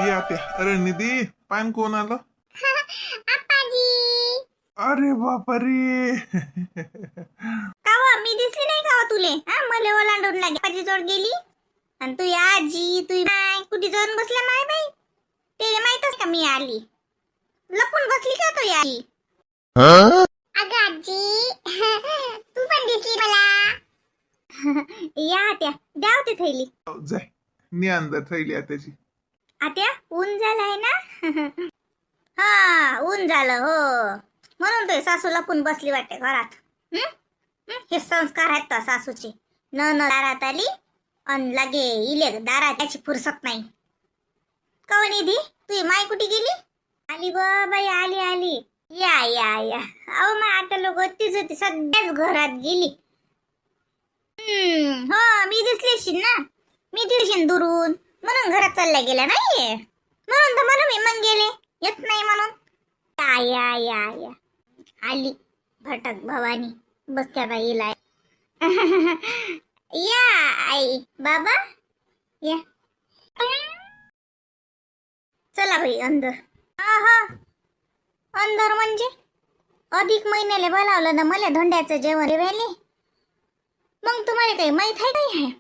या त्या. अरे निधी पान कोण आलं? आप्पाजी. अरे बापरे. का व मी दिसली नाही का व तुले? हा मला ओलांडून लागे आजी जोड गेली आणि तू आजी तू माय कुठे जाऊन बसल्या माय बाई? ते माहितच का मी आली? लपून बसली का तू आजी? अगं आजी तू पण दिसली मला. या आत्या द्या होती थैली. जाय नि अंदर थैली आत्याची. आत्या ऊन झालंय ना? हा ऊन झालं हो, म्हणून तो सासू लपून बसली वाटते घरात. हे संस्कार आहेत तर सासूचे. न दारात आली अन लगे इले दारात त्याची फुरसत नाही. कव निधी तुझी माय कुठे गेली? आली ग बाई आली आली. या या या. अहो मग आता लोक होतीच होती सध्याच घरात गेली. हो मी दिसलीशी ना, मी दिसशील दुरून म्हणून घरात चालल्या गेल्या नाहीये. म्हणून तर म्हणून मी मग गेले येत नाही म्हणून. या या या या आली भटक भवानी बसत्या बाईला. या आई बाबा या. चला बाई अंदर. हा अंदर म्हणजे अधिक महिन्याला बोलावलं ना मला धोंड्याचं जेवण जेवायले. मग तुम्हाला काही माहित आहे काय आहे?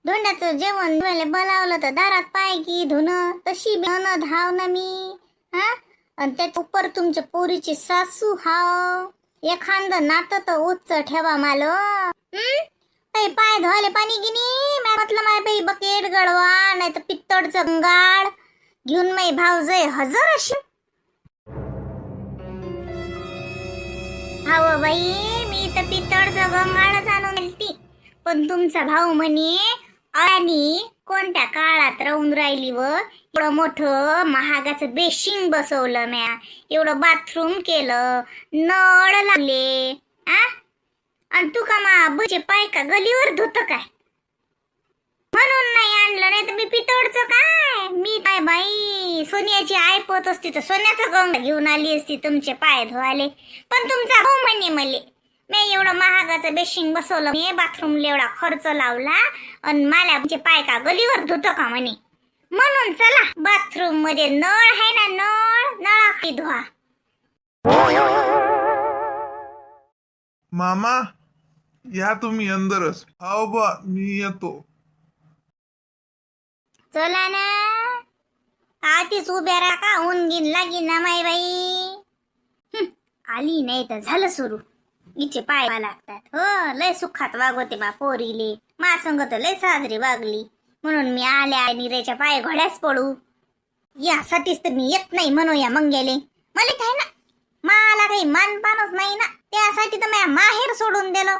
धोंड्याचं जेवण जेवायला बोलावलं तर दारात पाय की धुणं तशी धाव ना मी. हा आणि त्याच्या उपर तुमच्या पोरीची सासू हाव. एखादं नातं तर उच्च ठेवा मालो. काही पाय धुवाले पाणी गिनी म्हटलं माय बाई बकेट गडवा नाही तर पित्तडचं गंगाळ घेऊन माई भावजय हजर अशी. हाव बाई मी तर पित्तडचं गंगाळच आणून दिलती, पण तुमचा भाऊ म्हणे आणि कोणत्या काळात राहून राहिली व एवढं मोठं महागाचं बेशिंग बसवलं म्या, एवढं बाथरूम केलं, नळ लावले आणि तू का मा बचे पाय का गलीवर धुत काय म्हणून नाही आणलं. नाही तर मी पितळचं काय मी काय बाई सोन्याची आयपत असती तर सोन्याचं गंगा घेऊन आली असती तुमचे पाय धुवाले. पण तुमचा भाऊ म्हणे मले मी एवढं महागाचं बेशिंग बसवलं, मी बाथरूमला एवढा खर्च लावला आणि मला तुमचे पाय का गलीवर धुत का म्हणे. म्हणून चला बाथरूम मध्ये नळ आहे ना, नळ नळाखाली धुवा. मामा या तुम्ही अंदरच. हाव बा मी येतो. चला ना आधीच उभ्या राहा का ऊन गिन लागीन ना माय बाई. आली नाही तर झालं सुरू. हिचे पाय लागतात हो. लय सुखात वागवते बा पोरीले. मा संग तर लय साजरी वागली म्हणून मी आल्या निरेच्या पाय घोड्याच पडू यासाठीच तर मी येत नाही म्हणू या मंग्याले. मला काय ना मला काही मानपानच नाही ना, त्यासाठी तर मी माहेर सोडून दिलं.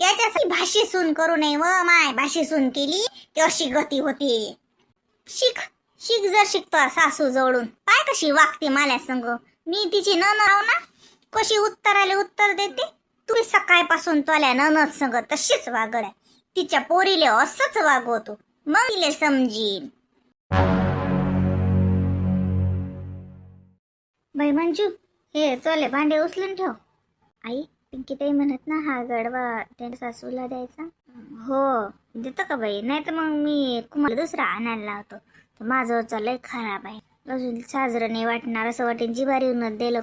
त्याच्यासाठी भाषी सून करू नये व माय भाषी सून केली की अशी गती होती. शिक शिक जर शिकतो सासू जवळून पाय कशी वागते मला संग. मी तिची नन राव ना कशी उत्तराले उत्तर देते. तुम्ही सकाळपासून तोल्या ननद संग तशीच वागड. तिच्या पोरीले असंच वागवतो मग तिले समजीन. बाई मंजू हे तोले भांडे उचलून ठेव. आई पिंकी ताई म्हणत ना हा गडवा त्यांच्या सासूला द्यायचा. हो देतो का बाई, नाही तर मग मी कुमाला दुसरा आणायला लावतो. तर माझं लय खराब आहे अजून साजरं नाही वाटणार. असं वाटेन जिवारी उन्हात दिलं.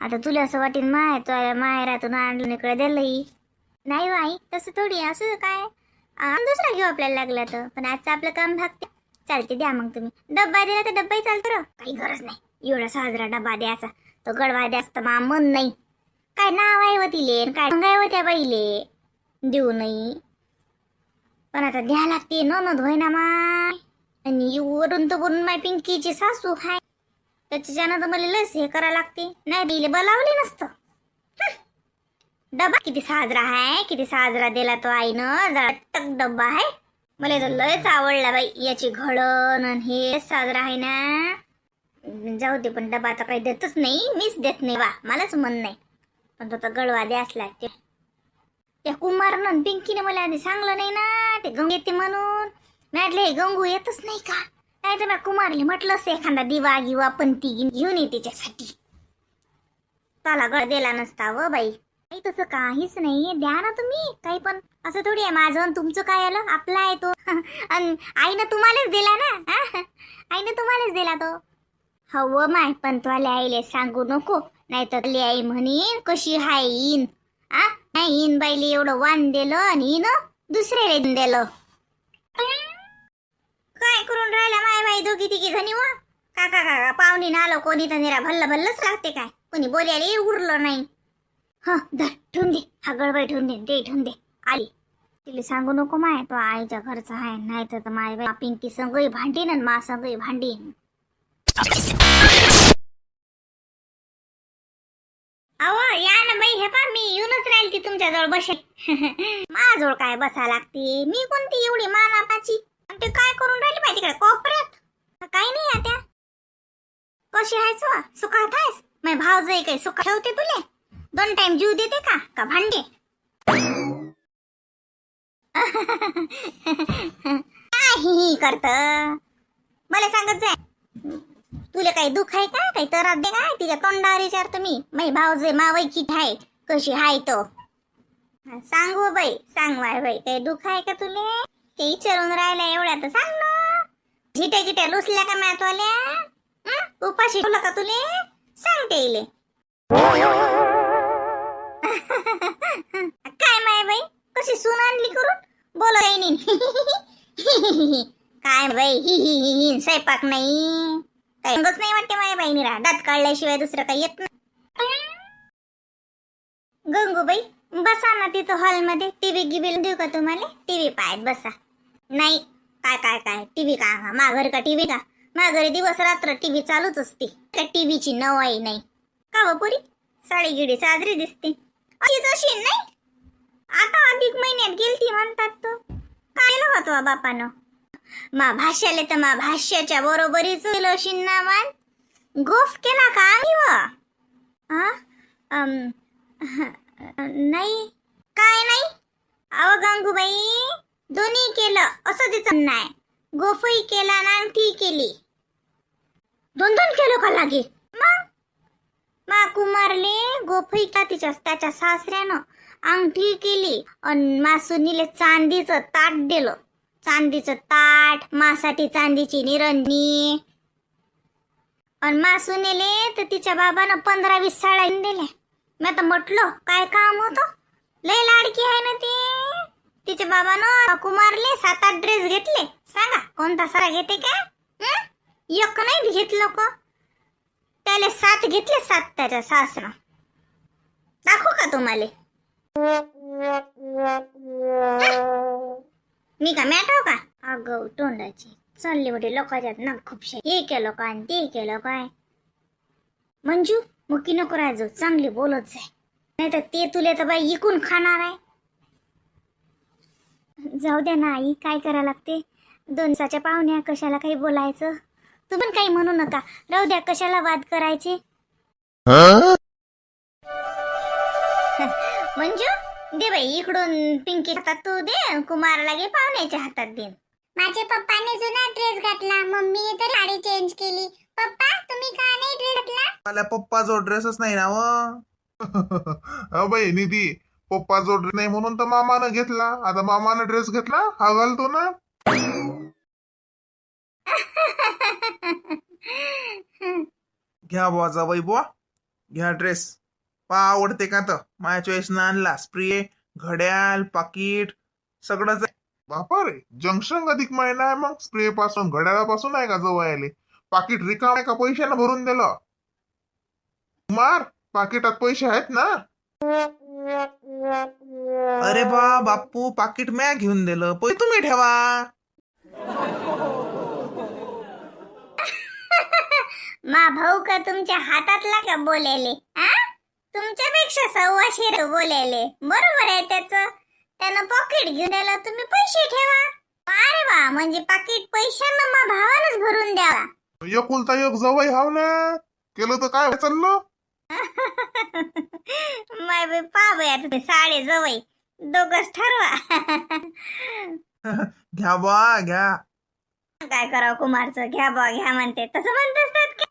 आता तुला असं वाटेन माय तो माहेरातून आणलं इकडे दिलंही नाही हो आई. तसं थोडी असं काय दुसरा घेऊ आपल्याला लागला तर. पण आजचं आपलं काम भागते. चालते द्या मग तुम्ही. डब्बा दिला तर डब्बाही चालतो र, काही गरज नाही एवढा साजरा डब्बा द्यायचा. तो गडवा द्यास तर मा मन नाही. काय नाव आहे व तिले काय सांगाय व त्या बाईले देऊ नाही. पण आता द्या लागते ननद होय ना माय. आणि वरून तर वरून माय पिंकीची सासू हाय त्याच्यानं तर मला लस हे करा लागते. नाही दिले बोलावले नसतं. डबा किती साजरा आहे, किती साजरा दिला तो आईनं. जळटक डब्बा आहे. मला तर लयच आवडला बाई याची घडण आणि हे साजरा आहे ना. जाऊ दे पण डबा तर काही देतच नाही, मीच देत नाही बा, मलाच मन नाही. पण तो तर गडवा द्यास लागते. त्या कुमारनं पिंकीने मला आधी सांगलं नाही ना ते गंगू येते म्हणून. म्हटले गंगू येतच नाही का, नाही तर कुमारले म्हटलंच एखादा दिवा गिवा पंती घेऊन ये त्याच्यासाठी. त्याला गळ दिला नसता व बाई. काही तसं काहीच नाही, द्या ना तुम्ही काही. पण असं थोडी आहे माझं तुमचं काय आलं, आपला आहे तो. आणि आईनं तुम्हालाच दिला ना. आईनं आईने तुम्हालाच दिला तो. हव माय, पण तुला आईले सांगू नको, नाही तर आई म्हणीन कशी हाय इन. आ नाही, इन बाईले एवढं वाण दिलं आणि इन दुसऱ्याला दिलं. काय करून राहिला माय बाई दोघी तिघी जणी वा. काका काका पाहुणे आलो कोणी तर निरा भल्ल भल्लच लागते काय, कोणी बोलायला उरलं नाही. हा धर ठेवून दे, हा गडबड ठेवून दे, ते ठेवून दे. आली तिला सांगू नको माय, तो आईच्या घरचा आहे, नाही तर माय बाई पिंकी संगही भांडीन आणि मा संगही भांडीन. अहो या ना बाई, हे पा मी येऊनच राहील ती तुमच्याजवळ बसेल. माझ्याजवळ काय बसा लागते, मी कोणती एवढी मानापाची. ते काय करून राहिली पाहिजे तिकडे कोपऱ्यात. काही नाही आता. कशी आहेस वा, सुखात आहेस? मै भाव जाई काही सुख ठेवते तुले? 2 टाइम जीव देते का भांडे? काही करत मला सांगत जाय. तुला काही दुःख आहे का, काही त्रास दे काय? तिच्या तोंडावर विचारतो मी. मै भाव जे मावई किती आहे, कशी हाय तो सांगू बाई, सांग माय बाई. काही दुःख आहे का तुले? ते विचारून राहिला एवढ्या तर सांग ना. झिट्या गिट्या लुसल्या का मॅतवाल्या? उपाशी ठेवलं का तुले? सांगते इले. काय माय बाई, कशी सून आणली करून? बोल काही नाही. काय बाई हि हि हि हि, स्वयंपाक नाही काही अंगच नाही वाटते माय बाई. निरा दात काढल्याशिवाय दुसरं काही येत नाही. गंगूबाई बसा ना तिथं हॉलमध्ये. टीव्ही गिबी देऊ का तुम्हाला? टीव्ही पाहत बसा. नाही काय काय काय टीव्ही का? मा घरी का टीव्ही का? मा घरी दिवस रात्र टीव्ही चालूच असते. त्या टीव्हीची नवाई नाही का व पुरी? साडीगिडी साजरी दिसते अशी नाही. आता अधिक महिन्यात गेलती म्हणतात तो. काय होतो बापानं? मा भाष्याले तर मा भाष्याच्या बरोबरीच केलं शिन्नामान. गोफ केला का आम्ही व? नाही काय नाही. अव गंगूबाई दोन्ही केलं असं दिसत नाही. गोफही केला ना अंगठी केली. 2 केलं का लागे? मग मा कुमारले गोफई का त्याच्या सासऱ्यानं अंगठी केली आणि मा सुनीले चांदीचं ताट दिलं. चांदीचं ताट, मासाठी चांदीची निरंजनी. आणि मा सुनीले तर तिच्या बाबानं 15-20 साड्या दिल्या. मी तर म्हटलं काय काम होतं, लय लाडकी आहे ना ती. तिच्या बाबानं कुमारले 7-8 ड्रेस घेतले. सांगा कोणता सारा घेते का? एक नाही घेतलं का? त्याला 7 घेतले, 7 त्याच्या सासरा. दाखवू का तुम्हाला? मी का मॅटव का? अगं तोंडाची चालली मोठी लोकांच्यात ना खूपशे. हे केलं काय ते केलं काय? मंजू मुकी नको राहायचो, चांगली बोलत जाय, नाही तर ते तुले तर बाई इकून खाणार आहे. जाऊ द्या ना आई, काय करा लागते. 2 दिवसाच्या पाहुण्या, कशाला काही बोलायचं. तुम्ही काही म्हणू नका, राहू द्या, कशाला वाद करायचे. मंजू दे बाई इकडून पिंकी हातात तू दे, कुमारला घे पाहुण्याच्या हातात दे. माझ्या पप्पाने जुना ड्रेस घातला, मम्मीने तर साडी चेंज केली. पप्पा तुम्ही का नाही ड्रेस घातला? मला पप्पाजवळ ड्रेसच नाही ना व. बाई निधी, पप्पाजवळ ड्रेस नाही म्हणून तर मामानं घेतला. आता मामानं ड्रेस घेतला, हा घालतो ना. घ्या बुवा जावई बुवा, घ्या ड्रेस. पा आवडते का? तर माझ्या चॉईसनं आणला. स्प्रे, घड्याल, पाकिट सगळंच आहे. बापा रे, जंक्शन अधिक महिना आहे, मग स्प्रे पासून घड्याळापासून आहे का जवळ आले. पाकिट रिकाम आहे का पैशानं भरून दिलं? कुमार पाकिटात पैसे आहेत ना? अरे बा बापू, पाकिट म्या घेऊन दिलं, पैसे तुम्ही ठेवा. मा भाऊ का तुमच्या हातातला का बोलायले? तुमच्यापेक्षा 125 बोलायले. बरोबर आहे त्याचं. त्यानं पॉकेट घेऊन द्यायला, तुम्ही पैसे ठेवा. अरे वा, म्हणजे पाकिट पैशानं मा भावानच भरून द्यावा. एकुलता एक जवळ हाव ना, केलं तर काय चाललं. माय बाई पा बाई, आता साडे जवळ दोघच ठरवा. घ्या बा घ्या. काय करावं कुमारचं, घ्या बा घ्या म्हणते, तसं म्हणत असतात का?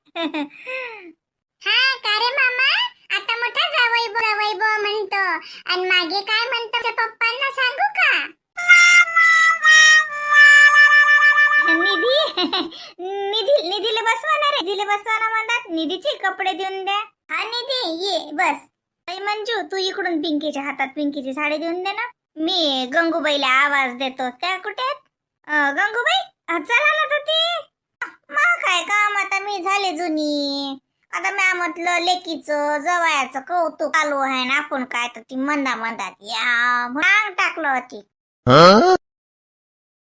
हा का रे मामा, आता मोठा जावई बो म्हणतो आणि मागे काय म्हणतो ते पप्पांना सांगू का? निधी निधीला बसवणार आहे, निधीला बसवाना म्हणतात. निधीचे कपडे देऊन द्या. हा निधी ये बस. आई मंजू तू इकडून पिंकीच्या हातात पिंकीची साडी देऊन दे ना. मी गंगूबाईला आवाज देतो. त्या कुठे आहेत? गंगूबाई चला ना तर ती. मग काय काम, आता मी झाले जुनी. आता मी म्हटलं लेकीचं जवयाचं कौतुक चालू आहे ना, आपण काय तर ती मंदात या भांग टाकलं होती.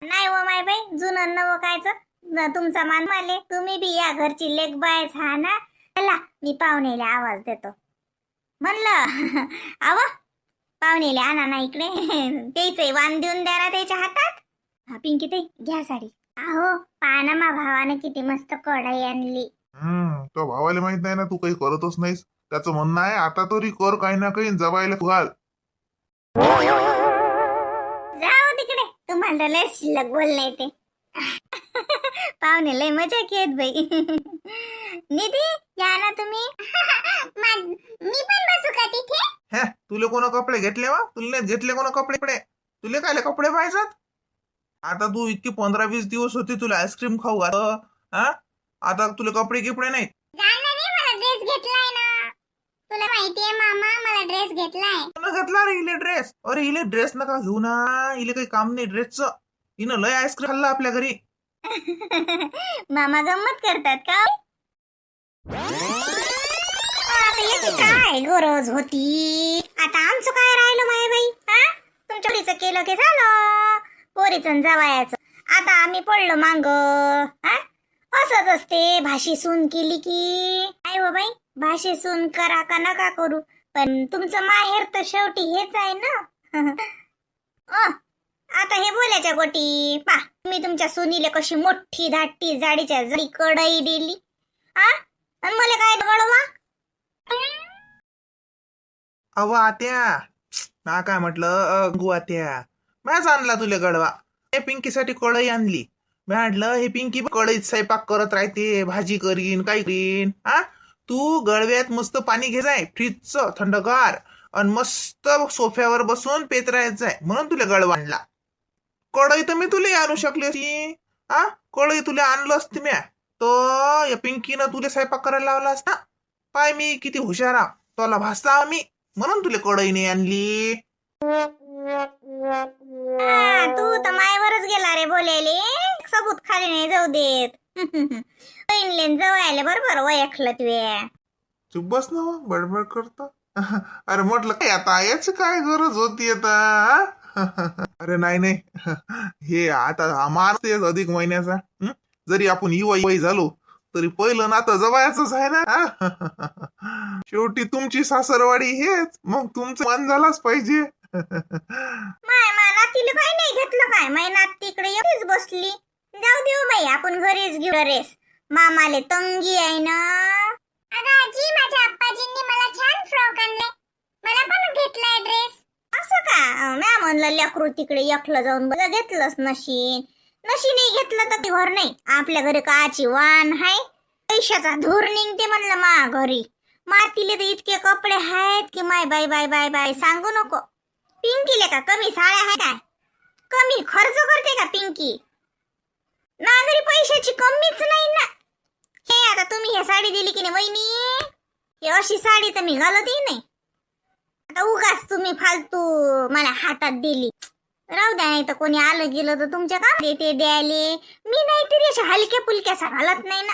नाही हो माय बाई, जुनं नवं कायचं तुमचा मान माले. तुम्ही बी या घरची लेक बायच हा ना. चला मी पाहुणेला आवाज देतो. म्हणलं आव पाहुणेले आणा ना इकडे. त्याचे वाण देऊन द्या ना त्याच्या हातात. पिंकी ताई घ्या साडी. अहो पाना मा भावाने किती मस्त कढाई आणली. तो भावाला माहित नाही ना तू काही करतच नाहीस. त्याचं म्हणणं आहे आता तरी कर काही ना काही, जबायला तू घाल. जाऊ तिकडे, तुम्हाला लय शिल्लक बोलणे येते. पाहुणे लय मजा घेत बाई. निधी या ना तुम्ही. मी पण बसू का तिथे? हे तुले कोण कपडे घेतले वा? तुला नाही घेतले कोण कपडे? तुले काय कपडे पाहिजेत? आता तू इतकी 15-20 दिवस होती, तुला आईस्क्रीम खाऊ घातलं. हा आता तुला कपडे नाही. जाणार रे, मला ड्रेस घेतलाय ना. तुला माहितीये मामा, मला ड्रेस घेतलाय. कोण घेतला रे इले ड्रेस? अरे इले ड्रेस नका घेऊ ना, इले काही काम नाही ड्रेसचं. हिनं लय आईस्क्रीम खाल्ला आपल्या घरी. मामा गंमत करतात का? आता याची काय गरज होती? आता आमचं काय राहिलं माय बाई? हा तुमच्या पोरीचं केलं की झालं, पोरीचं जावायचं. आता आम्ही पडलो मांग. हा असंच असते, भाशी सून केली की. काय हो बाई, भाशी सून करा का नका करू, पण तुमचं माहेर तर शेवटी हेच आहे ना. आता हे बोलायच्या गोटी पा. मी तुमच्या सुनीले कशी मोठी धाटी जाडीच्या जडी कढई दिली. हा आणि मला काय गळवा? अव आत्या ना काय म्हटलं गु आत्या, मॅच आणला तुला गडवा. हे पिंकीसाठी कढई आणली. मी म्हटलं हे पिंकी कढईत स्वयंपाक करत राहते, भाजी करीन काय करीन. हा तू गडव्यात मस्त पाणी घे जाय फ्रीजचं थंडगार, आणि मस्त सोफ्यावर बसून पेत राहायचंय, म्हणून तुला गडवा आणला. कढई तर मी तुला आणू शकली असती. हा कढई तुला आणलं असती म्या, तो या पिंकीनं तुला स्वयंपाक करायला लावला असता. पाय मी किती हुशार आहे, तुला भासता मी, म्हणून तुला कढई नाही आणली. तू तर मायवरच गेला रे बोलायले. सबूत खाली नाही जाऊ देत. बहिणीले जवळ बरोबर ओळखलं तुया. चुप बस ना बडबड करतो. अरे म्हटलं काय आता याची काय गरज होती आता. अरे नाही हे आता मारते अधिक महिन्याचा. जरी आपण युवा झालो तरी पहिलं नातं जवळच आहे ना. शेवटी तुमची सासरवाडी हेच, मग तुमचं मन झालाच पाहिजे. माय नातीला काय नाही घेतलं काय? माय नात तिकडे एकटीच बसली. जाऊ देऊ बाई, आपण घरीच घेऊ ड्रेस. मामाले तंगी आहे ना. अगं आजी, माझ्या आप्पाजींनी मला छान फ्रॉक आणले. मला पण घेतलाय ड्रेस. असं का? म्या म्हणलं लेकरू तिकडे एकलं जाऊन बघ, घेतलंच नशीन नाही घेतलं तर घर नाही. आपल्या घरी काची वाण हाय, पैशाचा धूर निघते म्हणलं मा घरी. मातीले तर इतके कपडे आहेत की माय बाय बाय बाय बाय सांगू नको. पिंकीले का कमी साड्या आहे काय? कमी खर्च करते का पिंकी? नागरी पैशाची कमीच नाही ना. हे आता तुम्ही हे साडी दिली की नाही वहिनी, हे अशी साडी तर मी घालतही नाही. आता उगाच तुम्ही फालतू मला हातात दिली. राहू द्या, नाही तर कोणी आलं गेलं तर तुमच्या काम देते द्यायले. मी नाहीतरी अशा हलक्या पुलक्यासा घालत नाही ना.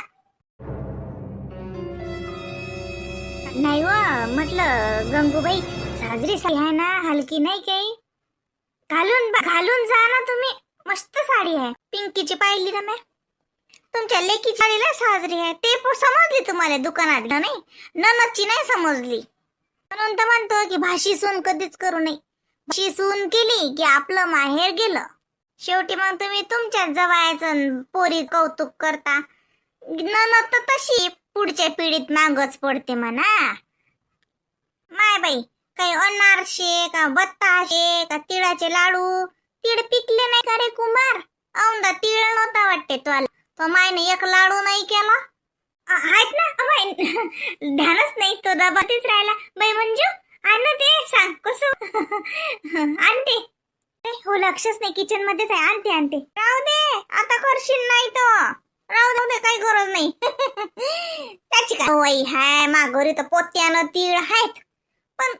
नाही व म्हटलं गंगूबाई, साजरी साडी आहे ना, हलकी नाही काही. घालून जा ना तुम्ही. मस्त साडी आहे पिंकीची, पाहिली ना मी. तुमच्या लेकीची साडीला साजरी आहे ते समजली तुम्हाला दुकानात नाही, ननदची नाही समजली. म्हणून तर म्हणतो की भाशी सून कधीच करू नये. भाशी सून केली की आपलं माहेर गेलं. शेवटी मग तुम्ही तुमच्या जवळचं पोरी कौतुक करता. ननद तर तशी पुढच्या पिढीत मागच पडते म्हणा. माय बाई, काही अनारशे का बत्ताशे का तिळाचे लाडू, तीळ पिकले नाही का रे कुमार? औंदा तीळ नव्हता वाटते तुला, तो मायने एक लाडू नाही केला. आहेत ना बाई, ध्यानच नाही, तो दबातीच राहिला. बाई मंजू आण ते, सांग कसं आणते. हो लक्षच नाही, किचन मध्येच आहे. आणते आणते. राहू दे, आता करशील नाही तर राहू दे, काही गरज नाही. त्याची काय वय हाय, माघोरी तर पोत्यानं तीळ आहेत. पण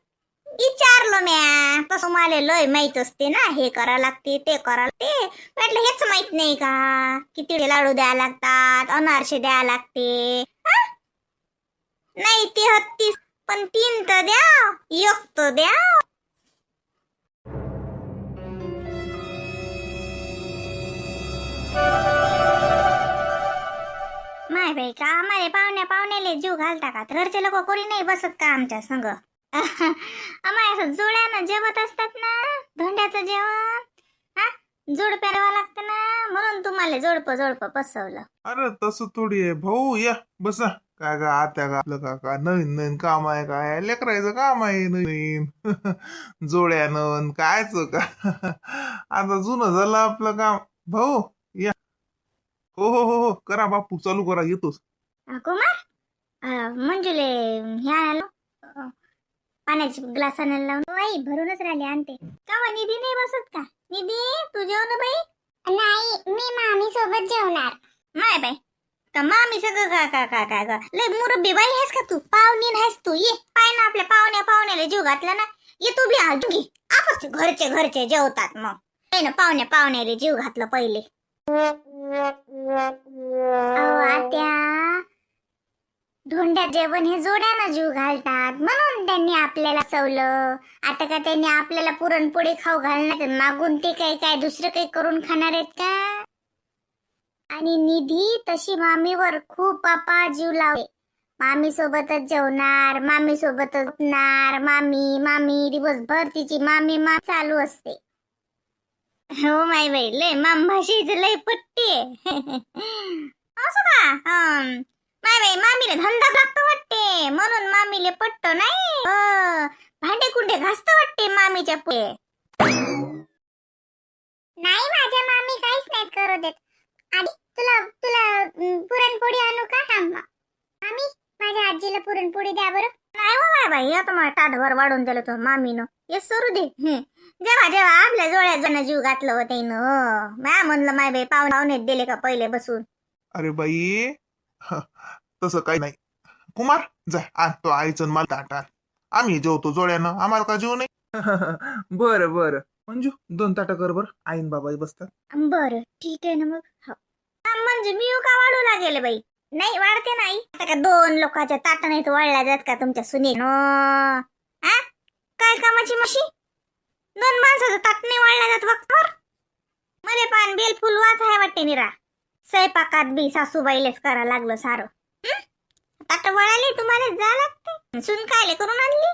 विचारलं म्या, तसं मला लय माहित असते ना, हे करा लागते ते करा लागते. म्हटलं हेच माहित नाही का की तिळे लाडू द्यायला लागतात, अनारसे द्यायला लागते. नाही ते 36 पण 3 तर द्या, 1 तर द्या. माय बाई का आम्हाला पाहुण्याले जीव घालता का? घरचे लोक कोणी नाही बसत का आमच्या संग? आम्हाला असं जोड्यानं जेवत असतात ना, धोंड्याचं जेवण. हा, जोड प्यारावं लागतं ना, म्हणून तुम्हाला जोडप बसवलं. अरे तसं थोडी आहे भाऊ, या बसा. काय का आत्या का आपलं का नवीन नवीन काम आहे, काय लेकरायचं काम आहे नवीन. जोड्यानं कायच का. आता जुनं झालं आपलं काम. भाऊ या. हो हो हो हो, करा बापू, चालू करा, येतोच. कुमार, मंजुले ह्या आलो, पाण्याची ग्लास आणायला लावून. बाई भरूनच राहिले, आणते. का व निधी नाही बसत का? निधी तू जेव ना बाई. नाही, मी मामी सोबत जेवणार. माय बाई का मामी सगळं का लय मुरब्बी बाई आहेस का तू? पाहुणी आहेस तू? ये पाय ना, आपल्या पाहुण्याला जीव घातला ना. ये तू बी आज घे. आपस घरचे जेवतात मग. नाही ना, पाहुण्याला जीव घातलं पहिले. अहो आत्या, धोंड्यात जेवण हे जोड्यानं जीव घालतात, म्हणून त्यांनी आपल्याला सवलं. आता का त्यांनी आपल्याला पुरणपोळी खाऊ घालणार, मागून ते काय दुसरं काही करून खाणार आहेत का? आणि निधी तशी मामीवर खूप बापा जीव लावते. मामी सोबतच जेवणार, मामी सोबतच उठणार, मामी दिवसभर तिची मामी चालू असते. हो माय बाई, लय मामभाषेच लय पट्टी आहे. असं का? माय बाई मामीले धंदा लागतो वाटते, म्हणून मामीले पट्ट नाही. भांडे कुंडे घासत वाटते मामीच्या पुढे. नाही, माझ्या मामी काहीच नाही करू देत. आधी तुला पुरणपोळी आणू का? थांब मामी, माझ्या आजीला पुरणपोळी द्या बरं. नाही हो माय बाई, आता मला ताटभर वाढून दिलं तो मामीनं. हे सरू दे. जेव्हा आपल्या जोड्या जीव घातलं होते न, म्या म्हणलं माय बाई पाहुणे दिले का पहिले बसून. अरे बाई, तसं काही नाही. कुमार जा, आणतो आईचं मला ताट आण. आम्ही जेवतो जोड्यानं, आम्हाला का जेवू नाही. बरं बरं मंजू, 2 ताटं कर बरं, आईन बाबाई बसतात. बरं ठीक आहे ना मग. हो. म्हणजे मी का वाढू लागेल बाई? नाही वाढते नाही. आता का 2 लोकांच्या ताटा नाही वाढल्या जात का तुमच्या सुनी? काय कामाची मशी? 2 माणसाचं ताट नाही वाढल्या जात वक्तावर. मध्ये पान बेलफुल वाच आहे वाटते निरा. स्वयंपाकात बी सासूबाईलेच करा लागलं सारं. ताट वळाले तुम्हाला जा लागते. सुन कायले करून आणली?